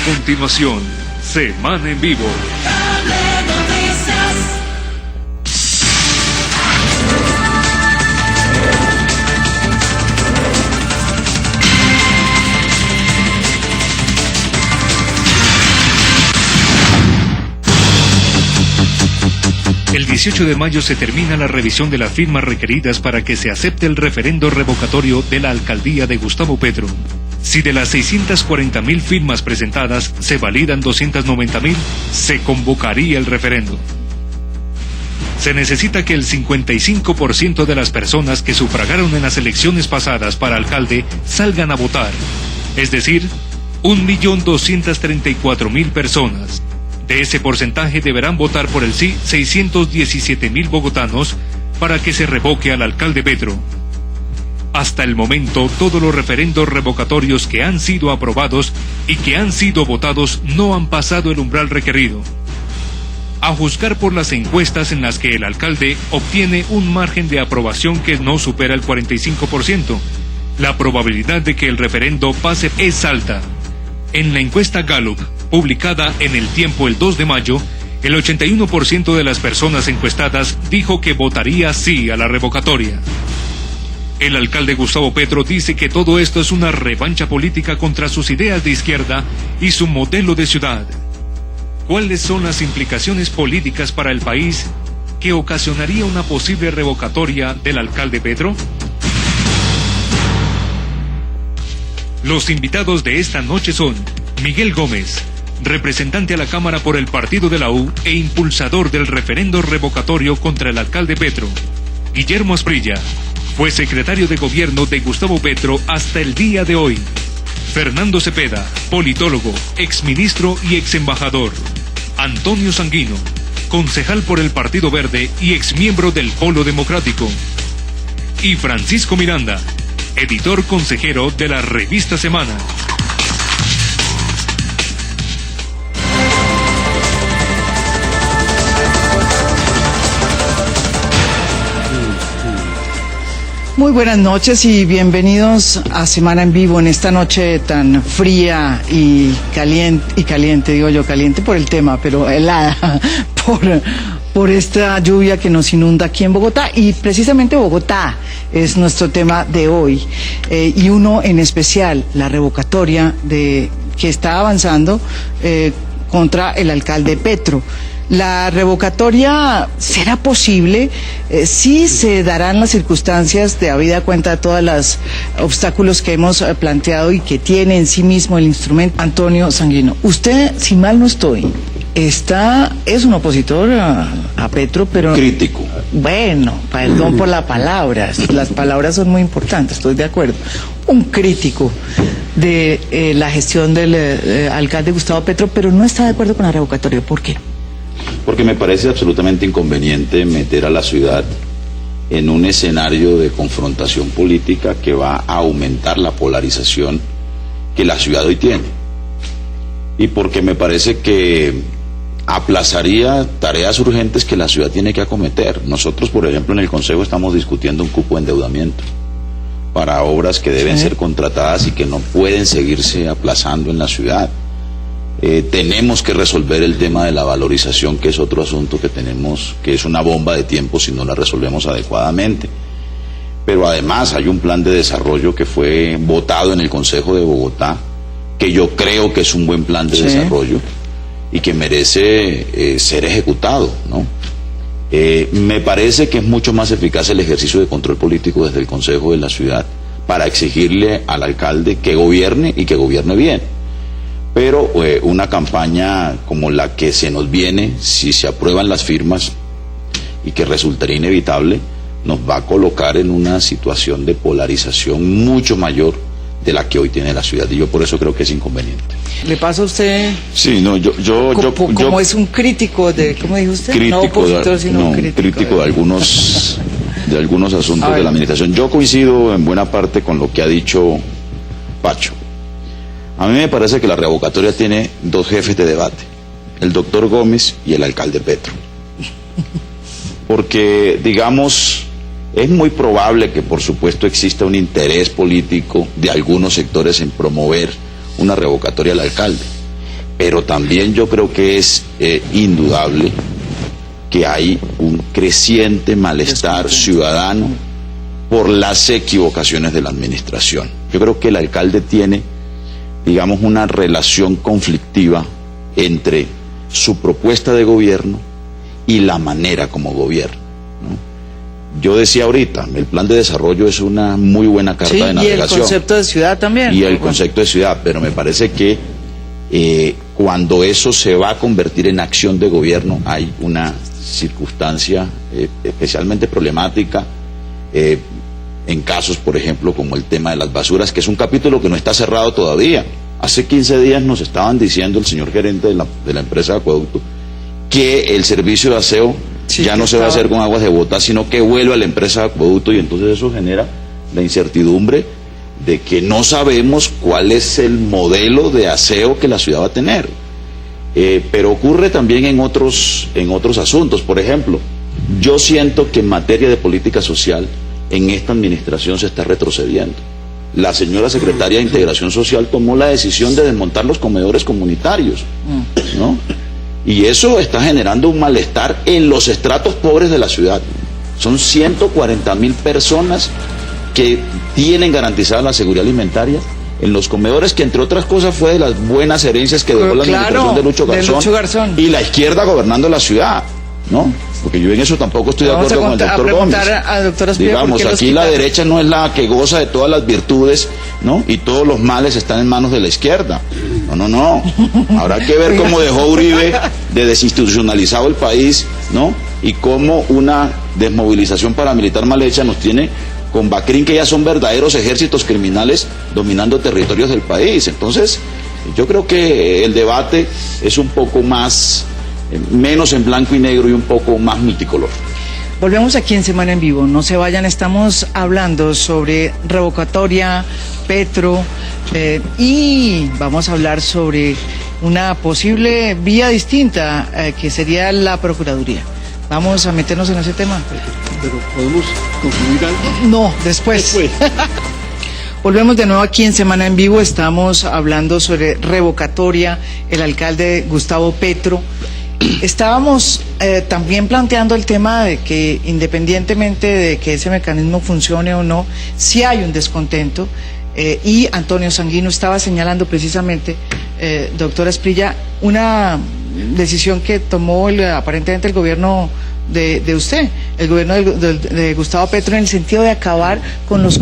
continuación, Semana en Vivo. El 18 de mayo se termina la revisión de las firmas requeridas para que se acepte el referendo revocatorio de la alcaldía de Gustavo Petro. Si de las 640.000 firmas presentadas se validan 290.000, se convocaría el referendo. Se necesita que el 55% de las personas que sufragaron en las elecciones pasadas para alcalde salgan a votar, es decir, 1.234.000 personas. De ese porcentaje deberán votar por el sí 617.000 bogotanos para que se revoque al alcalde Petro. Hasta el momento, todos los referendos revocatorios que han sido aprobados y que han sido votados no han pasado el umbral requerido. A juzgar por las encuestas en las que el alcalde obtiene un margen de aprobación que no supera el 45%, la probabilidad de que el referendo pase es alta. En la encuesta Gallup, publicada en El Tiempo el 2 de mayo, el 81% de las personas encuestadas dijo que votaría sí a la revocatoria. El alcalde Gustavo Petro dice que todo esto es una revancha política contra sus ideas de izquierda y su modelo de ciudad. ¿Cuáles son las implicaciones políticas para el país que ocasionaría una posible revocatoria del alcalde Petro? Los invitados de esta noche son Miguel Gómez, representante a la Cámara por el Partido de la U e impulsador del referendo revocatorio contra el alcalde Petro. Guillermo Asprilla, fue secretario de gobierno de Gustavo Petro hasta el día de hoy. Fernando Cepeda, politólogo, exministro y exembajador. Antonio Sanguino, concejal por el Partido Verde y exmiembro del Polo Democrático. Y Francisco Miranda, editor consejero de la revista Semana. Muy buenas noches y bienvenidos a Semana en Vivo en esta noche tan fría y caliente, digo yo, caliente por el tema, pero helada por esta lluvia que nos inunda aquí en Bogotá, y precisamente Bogotá es nuestro tema de hoy, y uno en especial, la revocatoria que está avanzando contra el alcalde Petro. ¿La revocatoria será posible? ¿Sí se darán las circunstancias de habida cuenta de todos los obstáculos que hemos planteado y que tiene en sí mismo el instrumento? Antonio Sanguino, usted, si mal no estoy, es un opositor a Petro, pero... Crítico. Bueno, perdón por las palabras son muy importantes, estoy de acuerdo. Un crítico de la gestión del alcalde Gustavo Petro, pero no está de acuerdo con la revocatoria. ¿Por qué? Porque me parece absolutamente inconveniente meter a la ciudad en un escenario de confrontación política que va a aumentar la polarización que la ciudad hoy tiene. Y porque me parece que aplazaría tareas urgentes que la ciudad tiene que acometer. Nosotros, por ejemplo, en el Consejo estamos discutiendo un cupo de endeudamiento para obras que deben ser contratadas y que no pueden seguirse aplazando en la ciudad. Tenemos que resolver el tema de la valorización, que es otro asunto que tenemos, que es una bomba de tiempo si no la resolvemos adecuadamente. Pero además hay un plan de desarrollo que fue votado en el Consejo de Bogotá, que yo creo que es un buen plan de desarrollo y que merece ser ejecutado, ¿no? Me parece que es mucho más eficaz el ejercicio de control político desde el Consejo de la ciudad para exigirle al alcalde que gobierne y que gobierne bien. Pero una campaña como la que se nos viene, si se aprueban las firmas y que resultaría inevitable, nos va a colocar en una situación de polarización mucho mayor de la que hoy tiene la ciudad, y yo por eso creo que es inconveniente. ¿Le pasa a usted? Sí, no, como es un crítico de, ¿cómo dijo usted? Crítico, no opositor, sino crítico de algunos asuntos de la administración. Yo coincido en buena parte con lo que ha dicho Pacho. A mí me parece que la revocatoria tiene dos jefes de debate, el doctor Gómez y el alcalde Petro. Porque, digamos, es muy probable que, por supuesto, exista un interés político de algunos sectores en promover una revocatoria al alcalde. pero también yo creo que es indudable que hay un creciente malestar ciudadano por las equivocaciones de la administración. Yo creo que el alcalde tiene, digamos, una relación conflictiva entre su propuesta de gobierno y la manera como gobierna, ¿no? Yo decía ahorita, el plan de desarrollo es una muy buena carta de navegación. Y el concepto de ciudad también. Y el concepto de ciudad, pero me parece que cuando eso se va a convertir en acción de gobierno hay una circunstancia especialmente problemática en casos, por ejemplo, como el tema de las basuras, que es un capítulo que no está cerrado todavía. Hace 15 días nos estaban diciendo el señor gerente de la empresa de acueducto que el servicio de aseo ya no se va a hacer con aguas de Bogotá, sino que vuelve a la empresa de acueducto, y entonces eso genera la incertidumbre de que no sabemos cuál es el modelo de aseo que la ciudad va a tener. Pero ocurre también en otros asuntos. Por ejemplo, yo siento que en materia de política social en esta administración se está retrocediendo. La señora secretaria de Integración Social tomó la decisión de desmontar los comedores comunitarios, ¿no? Y eso está generando un malestar en los estratos pobres de la ciudad. Son 140.000 personas que tienen garantizada la seguridad alimentaria en los comedores, que entre otras cosas fue de las buenas herencias que dejó la administración de Lucho Garzón y la izquierda gobernando la ciudad, ¿no? Porque yo en eso tampoco estoy de acuerdo con el doctor Gómez. Digamos, aquí la derecha no es la que goza de todas las virtudes, ¿no? Y todos los males están en manos de la izquierda. No. Habrá que ver cómo dejó Uribe de desinstitucionalizado el país, ¿no? Y cómo una desmovilización paramilitar mal hecha nos tiene con Bacrín, que ya son verdaderos ejércitos criminales dominando territorios del país. Entonces, yo creo que el debate es un poco más, menos en blanco y negro y un poco más multicolor. Volvemos aquí en Semana en Vivo, no se vayan, estamos hablando sobre revocatoria, Petro, y vamos a hablar sobre una posible vía distinta, que sería la Procuraduría. Vamos a meternos en ese tema. Pero ¿podemos concluir algo? No, después. Volvemos de nuevo aquí en Semana en Vivo, estamos hablando sobre revocatoria, el alcalde Gustavo Petro. Estábamos también planteando el tema de que independientemente de que ese mecanismo funcione o no, sí hay un descontento, y Antonio Sanguino estaba señalando precisamente, doctora Asprilla, una decisión que tomó aparentemente el gobierno de usted, el gobierno de Gustavo Petro, en el sentido de acabar con los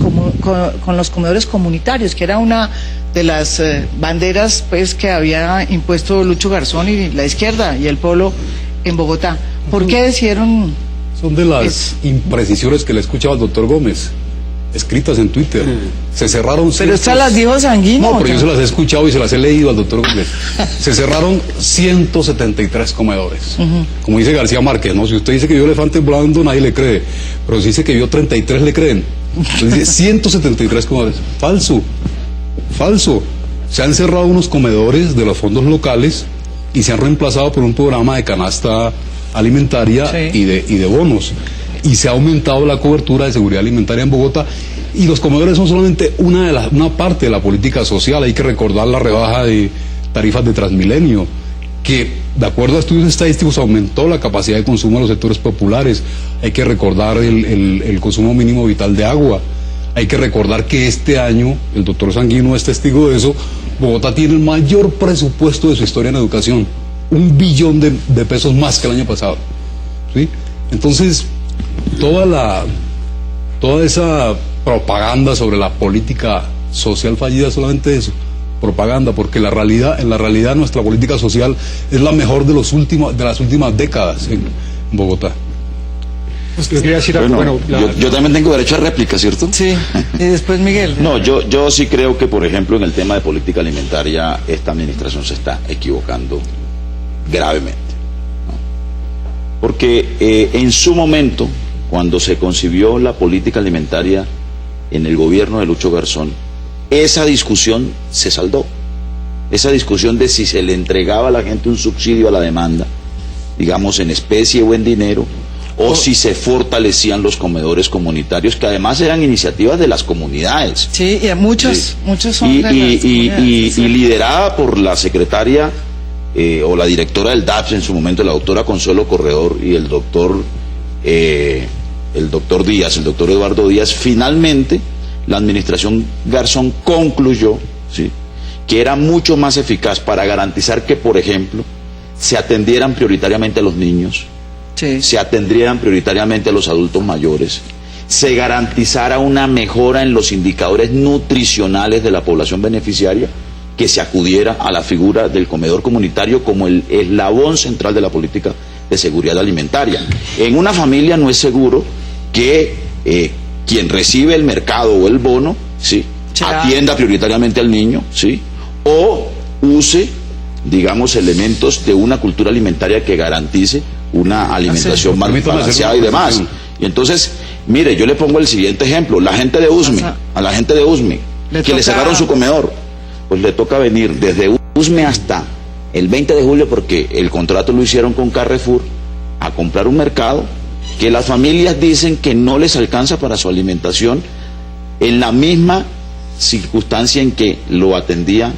comedores comunitarios, que era una de las banderas pues que había impuesto Lucho Garzón y la izquierda y el pueblo en Bogotá. ¿Por qué decidieron? Son de las imprecisiones que le escuchaba al doctor Gómez, escritas en Twitter. Se cerraron... Pero estas las dijo Sanguino. No, pero yo se las he escuchado y se las he leído al doctor Gómez. Se cerraron 173 comedores. Como dice García Márquez, ¿no? Si usted dice que vio elefante blando, nadie le cree. Pero si dice que vio 33, le creen. Entonces dice 173 comedores. Falso. Se han cerrado unos comedores de los fondos locales y se han reemplazado por un programa de canasta alimentaria, sí, y de bonos. Y se ha aumentado la cobertura de seguridad alimentaria en Bogotá, y los comedores son solamente una parte de la política social. Hay que recordar la rebaja de tarifas de Transmilenio, que de acuerdo a estudios estadísticos aumentó la capacidad de consumo de los sectores populares. Hay que recordar el consumo mínimo vital de agua. Hay que recordar que este año, el doctor Sanguino es testigo de eso, Bogotá tiene el mayor presupuesto de su historia en educación, 1 billón de pesos más que el año pasado, ¿sí? Entonces, toda esa propaganda sobre la política social fallida es solamente eso, propaganda, porque en la realidad nuestra política social es la mejor de las últimas décadas en Bogotá. Bueno, yo también tengo derecho a réplica, ¿cierto? Sí, y después Miguel. No, yo sí creo que, por ejemplo, en el tema de política alimentaria, esta administración se está equivocando gravemente, ¿no? Porque en su momento, cuando se concibió la política alimentaria en el gobierno de Lucho Garzón, esa discusión se saldó. Esa discusión de si se le entregaba a la gente un subsidio a la demanda, digamos en especie o en dinero, o si se fortalecían los comedores comunitarios, que además eran iniciativas de las comunidades. Sí, y muchos son de las comunidades. Y liderada por la secretaria o la directora del DAPS en su momento, la doctora Consuelo Corredor, y el doctor Díaz, el doctor Eduardo Díaz, finalmente la administración Garzón concluyó, ¿sí?, que era mucho más eficaz para garantizar que, por ejemplo, se atendieran prioritariamente a los niños, Sí. se atendieran prioritariamente a los adultos mayores, se garantizara una mejora en los indicadores nutricionales de la población beneficiaria, que se acudiera a la figura del comedor comunitario como el eslabón central de la política de seguridad alimentaria. En una familia no es seguro que quien recibe el mercado o el bono, ¿sí?, atienda prioritariamente al niño, ¿sí?, o use, digamos, elementos de una cultura alimentaria que garantice una alimentación más balanceada y demás. Y entonces, mire, yo le pongo el siguiente ejemplo: la gente de USME, a la gente de USME, que le cerraron su comedor, pues le toca venir desde USME hasta el 20 de julio, porque el contrato lo hicieron con Carrefour, a comprar un mercado que las familias dicen que no les alcanza para su alimentación en la misma circunstancia en que lo atendía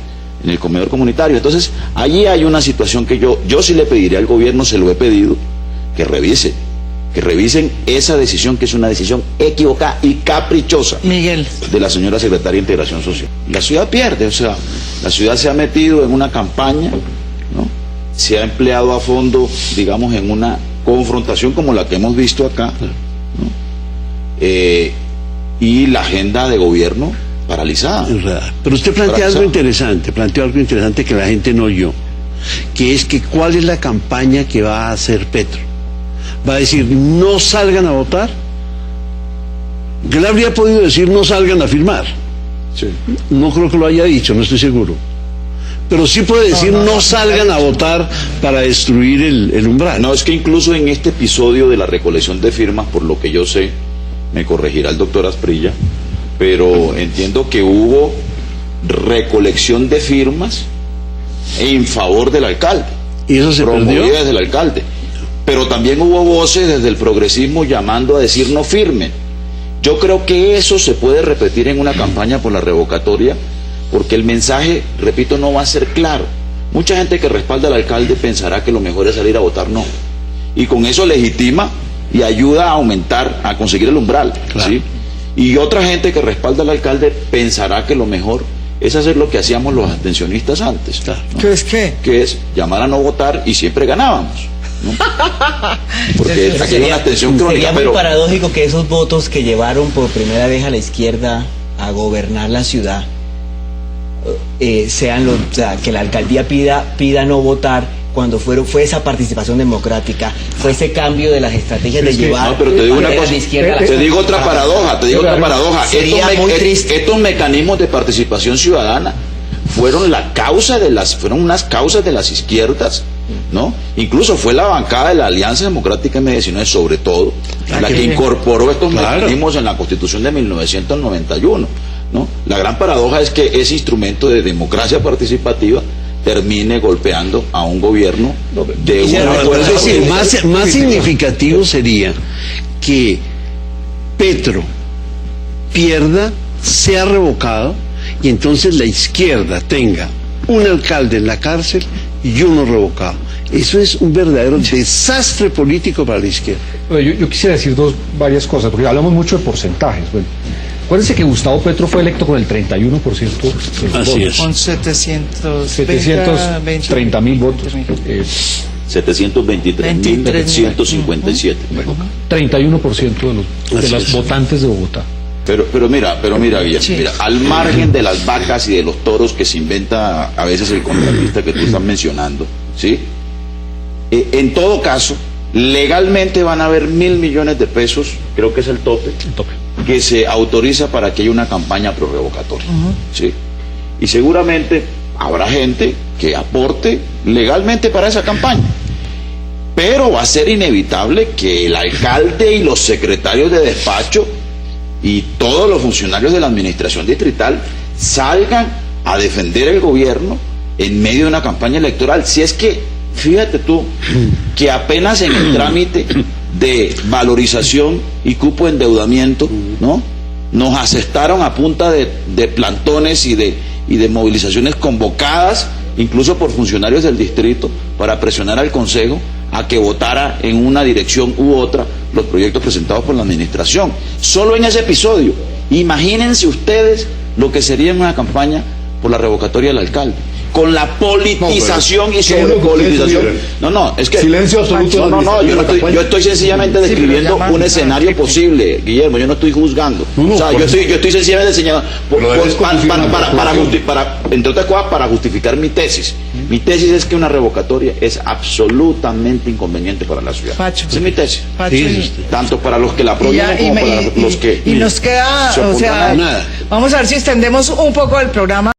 en el comedor comunitario. Entonces, allí hay una situación que yo sí le pediría al gobierno, se lo he pedido, que revisen esa decisión, que es una decisión equivocada y caprichosa, Miguel, de la señora secretaria de Integración Social. La ciudad pierde, o sea, la ciudad se ha metido en una campaña, ¿no?, se ha empleado a fondo, digamos, en una confrontación como la que hemos visto acá, ¿no?, y la agenda de gobierno paralizada. Pero usted plantea algo interesante que la gente no oyó, que es que ¿cuál es la campaña que va a hacer Petro? ¿Va a decir no salgan a votar? Que él habría podido decir no salgan a firmar. Sí. No creo que lo haya dicho, no estoy seguro. Pero sí puede decir no salgan a votar para destruir el umbral. No, es que incluso en este episodio de la recolección de firmas, por lo que yo sé, me corregirá el doctor Asprilla, pero entiendo que hubo recolección de firmas en favor del alcalde. ¿Y eso se perdió? Promovida desde el alcalde. Pero también hubo voces desde el progresismo llamando a decir no firmen. Yo creo que eso se puede repetir en una campaña por la revocatoria, porque el mensaje, repito, no va a ser claro. Mucha gente que respalda al alcalde pensará que lo mejor es salir a votar no, y con eso legitima y ayuda a aumentar, a conseguir el umbral, claro, ¿sí? Y otra gente que respalda al alcalde pensará que lo mejor es hacer lo que hacíamos los abstencionistas antes, ¿no? ¿qué es qué? Que es llamar a no votar, y siempre ganábamos, ¿no? Porque aquí hay una abstención crónica. Sería muy pero paradójico que esos votos que llevaron por primera vez a la izquierda a gobernar la ciudad sean los, o sea, que la alcaldía pida no votar cuando fue esa participación democrática, fue ese cambio de las estrategias de llevar. No, pero te digo una cosa, de izquierda a la te digo otra paradoja, Sería muy triste. Estos mecanismos de participación ciudadana fueron unas causas de las izquierdas, ¿no? Incluso fue la bancada de la Alianza Democrática M19, sobre todo, la que incorporó estos mecanismos en la Constitución de 1991, ¿no? La gran paradoja es que ese instrumento de democracia participativa termine golpeando a un gobierno de una fuerza. Es decir, más significativo sería que Petro pierda, sea revocado, y entonces la izquierda tenga un alcalde en la cárcel y uno revocado. Eso es un verdadero desastre político para la izquierda. Yo quisiera decir varias cosas, porque hablamos mucho de porcentajes. Bueno, acuérdense que Gustavo Petro fue electo con el 31% de los Así votos. es. Con 730.000 votos. 723.157. 31% de los votantes de Bogotá. Pero mira, Guillermo, Sí. mira, al margen de las vacas y de los toros que se inventa a veces el contratista que tú estás mencionando, ¿sí? En todo caso, legalmente van a haber 1.000 millones de pesos, creo que es el tope, que se autoriza para que haya una campaña prorrevocatoria, ¿sí? Y seguramente habrá gente que aporte legalmente para esa campaña. Pero va a ser inevitable que el alcalde y los secretarios de despacho y todos los funcionarios de la administración distrital salgan a defender el gobierno en medio de una campaña electoral. Si es que, fíjate tú, que apenas en el trámite de valorización y cupo de endeudamiento, ¿no?, nos asestaron a punta de plantones y de movilizaciones convocadas incluso por funcionarios del distrito, para presionar al Consejo a que votara en una dirección u otra los proyectos presentados por la administración. Solo en ese episodio, imagínense ustedes lo que sería en una campaña por la revocatoria del alcalde, con la politización y sobrepolitización. No, es que... Silencio absoluto. No, yo estoy sencillamente describiendo un escenario posible, Guillermo, yo no estoy juzgando. O sea, yo estoy sencillamente señalando, entre otras cosas, para justificar mi tesis. Mi tesis es que una revocatoria es absolutamente inconveniente para la ciudad. Pacho. Esa es mi tesis. Pacho, Tanto para los que la aprobaron como para los que... Y nos queda, se o sea, opongan. vamos a ver si extendemos un poco el programa.